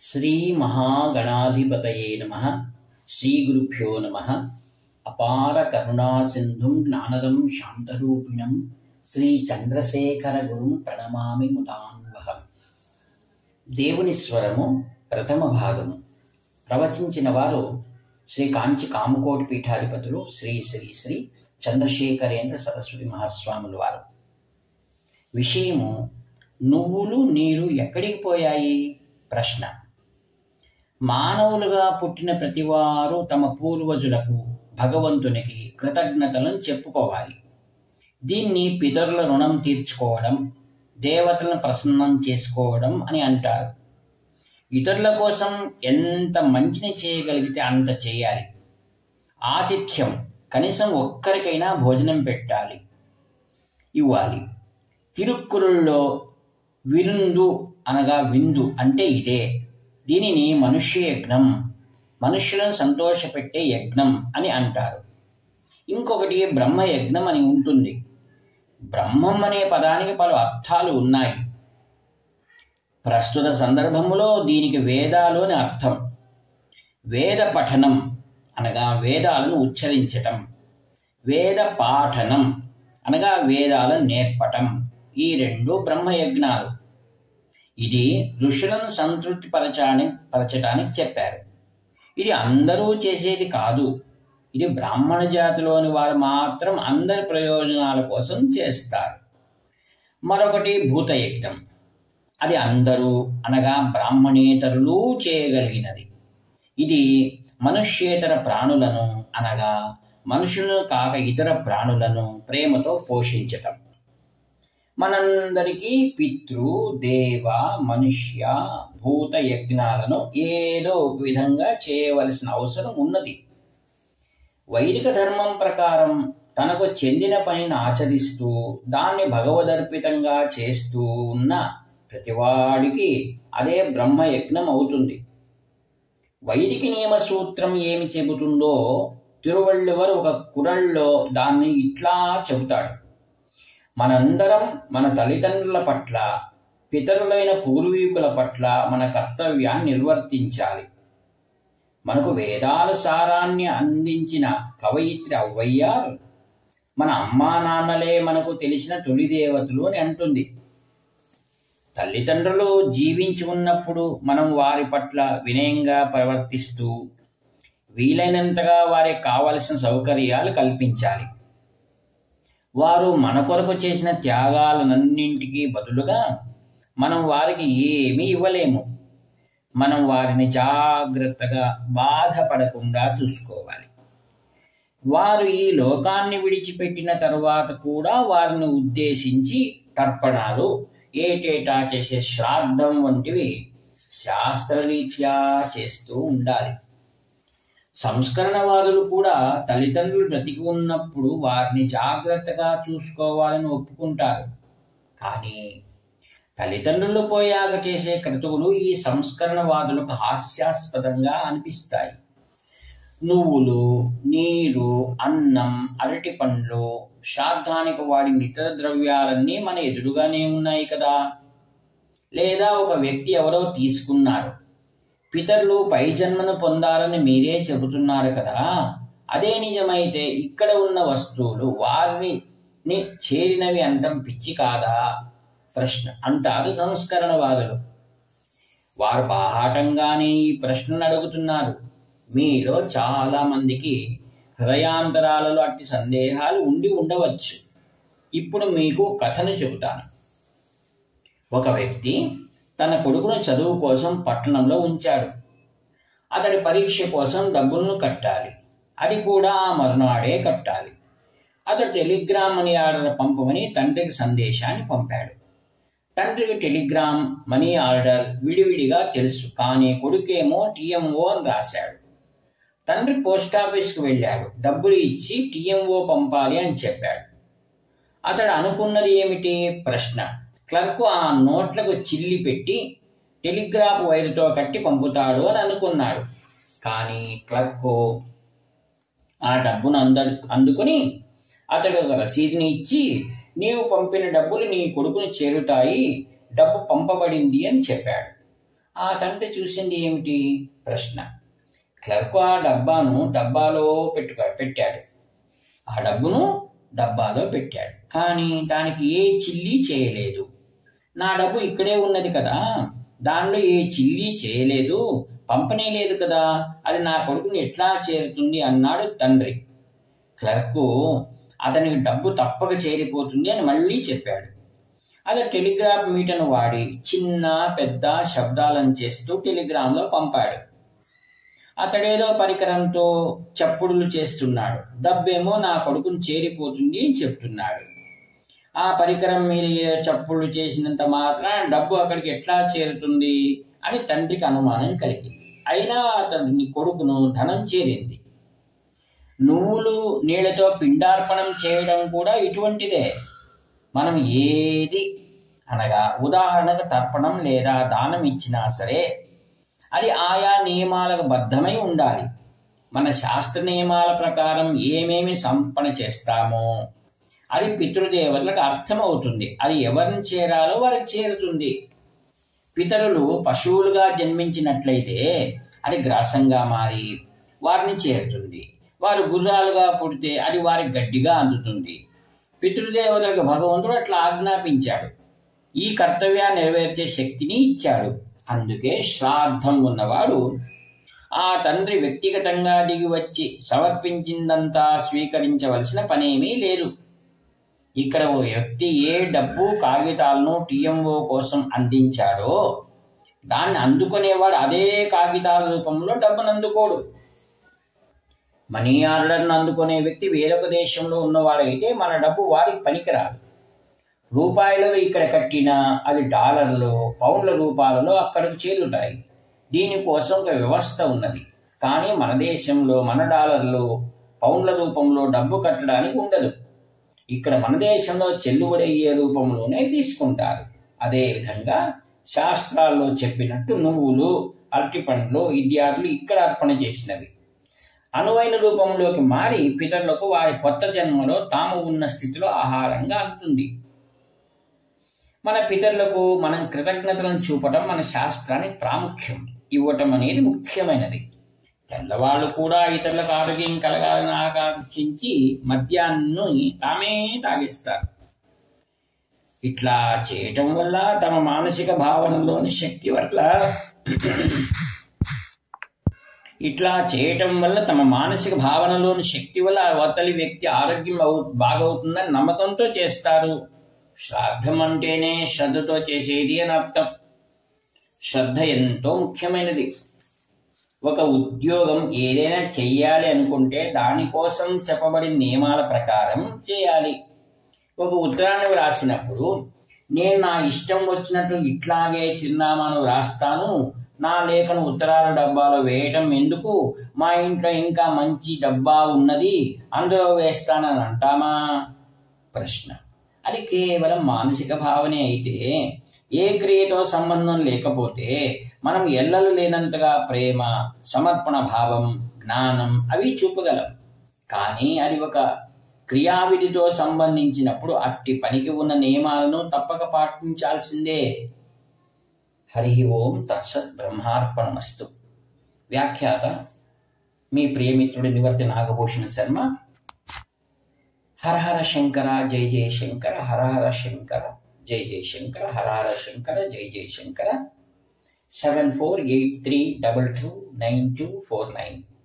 శ్రీ మహాగణాధిపతయే నమః. శ్రీ గురుభ్యో నమః. అపార కరుణా సింధుం జ్ఞానదం శాంతరూపిణం శ్రీ చంద్రశేఖర గురుం ప్రణమామి ముదాన్వహం. దేవుని స్వరము ప్రథమ భాగము. ప్రవచించిన వారు శ్రీ కాంచి కామకోటి పీఠాధిపతులు శ్రీ శ్రీ శ్రీ చంద్రశేఖరేంద్ర సరస్వతి మహాస్వాములు వారు. విషయము: నువ్వులు నీరు ఎక్కడికి పోయాయి? ప్రశ్న. మానవులుగా పుట్టిన ప్రతివారు తమ పూర్వజులకు, భగవంతునికి కృతజ్ఞతలను చెప్పుకోవాలి. దీన్ని పితరుల రుణం తీర్చుకోవడం, దేవతలను ప్రసన్నం చేసుకోవడం అని అంటారు. ఇతరుల కోసం ఎంత మంచిని చేయగలిగితే అంత చేయాలి. ఆతిథ్యం, కనీసం ఒక్కరికైనా భోజనం పెట్టాలి, ఇవ్వాలి. తిరుక్కురుల్లో విరుందు అనగా విందు అంటే ఇదే. దీనిని మనుష్య యజ్ఞం, మనుష్యులను సంతోషపెట్టే యజ్ఞం అని అంటారు. ఇంకొకటి బ్రహ్మయజ్ఞం అని ఉంటుంది. బ్రహ్మం అనే పదానికి పలు అర్థాలు ఉన్నాయి. ప్రస్తుత సందర్భములో దీనికి వేదాలు అని అర్థం. వేద పఠనం అనగా వేదాలను ఉచ్చరించటం, వేద పాఠనం అనగా వేదాలను నేర్పటం. ఈ రెండు బ్రహ్మయజ్ఞాలు. ఇది ఋషులను సంతృప్తి పరచడానికి చెప్పారు. ఇది అందరూ చేసేది కాదు. ఇది బ్రాహ్మణ జాతిలోని వారు మాత్రం అందరి ప్రయోజనాల కోసం చేస్తారు. మరొకటి భూతయజ్ఞం. అది అందరూ అనగా బ్రాహ్మణేతరులు చేయగలిగినది. ఇది మనుష్యేతర ప్రాణులను అనగా మనుషులను కాక ఇతర ప్రాణులను ప్రేమతో పోషించటం. మనందరికీ పితృ, దేవ, మనుష్య, భూత యజ్ఞాలను ఏదో ఒక విధంగా చేయవలసిన అవసరం ఉన్నది. వైదిక ధర్మం ప్రకారం తనకు చెందిన పనిని ఆచరిస్తూ దాన్ని భగవదర్పితంగా చేస్తూ ఉన్న ప్రతివాడికి అదే బ్రహ్మయజ్ఞం అవుతుంది. వైదిక నియమ సూత్రం ఏమి చెబుతుందో తిరువళ్ళువర్ ఒక కురల్లో దాన్ని ఇట్లా చెబుతాడు: మనందరం మన తల్లిదండ్రుల పట్ల, పితరులైన పూర్వీకుల పట్ల మన కర్తవ్యాన్ని నిర్వర్తించాలి. మనకు వేదాల సారాన్ని అందించిన కవయిత్రి ఔవయ్యార్ మన అమ్మా నాన్నలే మనకు తెలిసిన తొలి దేవతలు అని అంటుంది. తల్లిదండ్రులు జీవించి ఉన్నప్పుడు మనం వారి పట్ల వినయంగా ప్రవర్తిస్తూ వీలైనంతగా వారికి కావలసిన సౌకర్యాలు కల్పించాలి. వారు మన కొరకు చేసిన త్యాగాలన్నింటికీ బదులుగా మనం వారికి ఏమీ ఇవ్వలేము. మనం వారిని జాగ్రత్తగా బాధపడకుండా చూసుకోవాలి. వారు ఈ లోకాన్ని విడిచిపెట్టిన తరువాత కూడా వారిని ఉద్దేశించి తర్పణాలు, ఏటేటా చేసే శ్రాద్ధం వంటివి శాస్త్రరీత్యా చేస్తూ ఉండాలి. సంస్కరణవాదులు కూడా తల్లిదండ్రులు బ్రతికి ఉన్నప్పుడు వారిని జాగ్రత్తగా చూసుకోవాలని ఒప్పుకుంటారు. కానీ తల్లిదండ్రులు పోయాక చేసే క్రతువులు ఈ సంస్కరణవాదులకు హాస్యాస్పదంగా అనిపిస్తాయి. నువ్వులు, నీరు, అన్నం, అరటి పండ్లు, శ్రాద్ధానికి వాడిన ఇతర ద్రవ్యాలన్నీ మన ఎదురుగానే ఉన్నాయి కదా. లేదా ఒక వ్యక్తి ఎవరో తీసుకున్నారు, పితరులు పై జన్మను పొందాలని మీరే చెబుతున్నారు కదా. అదే నిజమైతే ఇక్కడ ఉన్న వస్తువులు వారిని చేరినవి అంటాం పిచ్చి కాదా? ప్రశ్న అంటారు సంస్కరణవాదులు. వారు బాహాటంగానే ఈ ప్రశ్నను అడుగుతున్నారు. మీలో చాలా మందికి హృదయాంతరాలలో అట్టి సందేహాలు ఉండి ఉండవచ్చు. ఇప్పుడు మీకు కథను చెబుతాను. ఒక వ్యక్తి తన కొడుకును చదువు కోసం పట్టణంలో ఉంచాడు. అతడి పరీక్ష కోసం డబ్బులను కట్టాలి. అది కూడా ఆ మరునాడే కట్టాలి. అతడు టెలిగ్రామ్ మనీ ఆర్డర్ పంపమని తండ్రికి సందేశాన్ని పంపాడు. తండ్రికి టెలిగ్రామ్, మనీ ఆర్డర్ విడివిడిగా తెలుసు. కానీ కొడుకేమో టీఎంఓ అని రాశాడు. తండ్రి పోస్టాఫీస్కి వెళ్ళాడు. డబ్బులు ఇచ్చి టీఎంఓ పంపాలి అని చెప్పాడు. అతడు అనుకున్నది ఏమిటి? ప్రశ్న. క్లర్కు ఆ నోట్లకు చిల్లి పెట్టి టెలిగ్రాఫ్ వైరుతో కట్టి పంపుతాడు అని అనుకున్నాడు. కానీ క్లర్కు ఆ డబ్బును అందుకుని అతడు రసీదుని ఇచ్చి, నీవు పంపిన డబ్బులు నీ కొడుకుని చేరుతాయి, డబ్బు పంపబడింది అని చెప్పాడు. ఆ తండ్రి చూసింది ఏమిటి? ప్రశ్న. క్లర్క్ ఆ డబ్బాను డబ్బాలో పెట్టాడు. ఆ డబ్బును డబ్బాలో పెట్టాడు, కానీ దానికి ఏ చిల్లీ చేయలేదు. నా డబ్బు ఇక్కడే ఉన్నది కదా, దానిలో ఏ చిల్లీ చేయలేదు, పంపనే లేదు కదా, అది నా కొడుకుని ఎట్లా చేరుతుంది అన్నాడు తండ్రి. క్లర్కు అతనికి డబ్బు తప్పక చేరిపోతుంది అని మళ్ళీ చెప్పాడు. అది టెలిగ్రాఫ్ మీటర్ను వాడి చిన్న పెద్ద శబ్దాలను చేస్తూ టెలిగ్రామ్లో పంపాడు. అతడేదో పరికరంతో చప్పుడులు చేస్తున్నాడు. డబ్బేమో నా కొడుకుని చేరిపోతుంది అని చెప్తున్నాడు. ఆ పరికరం మీద చప్పుళ్ళు చేసినంత మాత్రాన డబ్బు అక్కడికి ఎట్లా చేరుతుంది అని తండ్రికి అనుమానం కలిగింది. అయినా అతడిని కొడుకును ధనం చేరింది. నువ్వులు నీళ్లతో పిండార్పణం చేయడం కూడా ఇటువంటిదే. మనం ఏది అనగా ఉదాహరణకు తర్పణం లేదా దానం ఇచ్చినా సరే అది ఆయా నియమాలకు బద్ధమై ఉండాలి. మన శాస్త్ర నియమాల ప్రకారం ఏమేమి సంపణ చేస్తామో అది పితృదేవతలకు అర్థమవుతుంది. అది ఎవరిని చేరాలో వారికి చేరుతుంది. పితరులు పశువులుగా జన్మించినట్లయితే అది గ్రాసంగా మారి వారిని చేరుతుంది. వారు గుర్రాలుగా పుడితే అది వారి గడ్డిగా అందుతుంది. పితృదేవతలకు భగవంతుడు అట్లా ఆజ్ఞాపించాడు. ఈ కర్తవ్యాన్ని నెరవేర్చే శక్తిని ఇచ్చాడు. అందుకే శ్రాద్ధం ఉన్నవాడు ఆ తండ్రి వ్యక్తిగతంగా దిగి వచ్చి సమర్పించిందంతా స్వీకరించవలసిన పనేమీ లేదు. ఇక్కడ ఓ వ్యక్తి ఏ డబ్బు కాగితాలను టీఎంఓ కోసం అందించాడో దాన్ని అందుకునేవాడు అదే కాగితాల రూపంలో డబ్బును అందుకోడు. మనీ ఆర్డర్ను అందుకునే వ్యక్తి వేరొక దేశంలో ఉన్నవాడైతే మన డబ్బు వారికి పనికిరాదు. రూపాయలు ఇక్కడ కట్టినా అది డాలర్లు, పౌండ్ల రూపాలలో అక్కడికి చేరుతాయి. దీనికోసం ఒక వ్యవస్థ ఉన్నది. కానీ మన దేశంలో మన డాలర్లు, పౌండ్ల రూపంలో డబ్బు కట్టడానికి ఉండదు. ఇక్కడ మన దేశంలో చెల్లుబడయ్యే రూపంలోనే తీసుకుంటారు. అదేవిధంగా శాస్త్రాల్లో చెప్పినట్టు నువ్వులు, అరటిపండ్లు ఇత్యాదులు ఇక్కడ అర్పణ చేసినవి అనువైన రూపంలోకి మారి పితరులకు వారి కొత్త జన్మలో తాము ఉన్న స్థితిలో ఆహారంగా అందుతుంది. మన పితరులకు మనం కృతజ్ఞతలను చూపటం మన శాస్త్రానికి ప్రాముఖ్యం ఇవ్వటం అనేది ముఖ్యమైనది. తెల్లవాళ్ళు కూడా ఇతరులకు ఆరోగ్యం కలగాలని ఆకాంక్షించి మద్యాన్ని తామే తాగేస్తారు. ఇట్లా చేయటం వల్ల తమ మానసిక భావనలోని శక్తి వల్ల అవతలి వ్యక్తి ఆరోగ్యం బాగవుతుందని నమ్మకంతో చేస్తారు. శ్రాద్ధం అంటేనే శ్రద్ధతో చేసేది అని అర్థం. శ్రద్ధ ఎంతో ముఖ్యమైనది. ఒక ఉద్యోగం ఏదైనా చెయ్యాలి అనుకుంటే దానికోసం చెప్పబడిన నియమాల ప్రకారం చేయాలి. ఒక ఉత్తరాన్ని వ్రాసినప్పుడు నేను నా ఇష్టం వచ్చినట్టు ఇట్లాగే చిరునామాను వ్రాస్తాను, నా లేఖను ఉత్తరాల డబ్బాలో వేయటం ఎందుకు, మా ఇంట్లో ఇంకా మంచి డబ్బా ఉన్నది అందులో వేస్తానని అంటామా? ప్రశ్న. అది కేవలం మానసిక భావనే అయితే ఏ క్రియతో సంబంధం లేకపోతే మనం ఎల్లలు లేనంతగా ప్రేమ, సమర్పణ భావం, జ్ఞానం అవి చూపగలం. కానీ అది ఒక క్రియావిధితో సంబంధించినప్పుడు అట్టి పనికి ఉన్న నియమాలను తప్పక పాటించాల్సిందే. హరి ఓం తత్సత్ బ్రహ్మార్పణమస్తు. వ్యాఖ్యాత మీ ప్రియమిత్రుడు నివర్తి నాగభూషణ శర్మ. హర హర శంకర జై జయ శంకర, హర హర శంకర జై జయ శంకర, హర హర శంకర జై జయ శంకర. 7483229249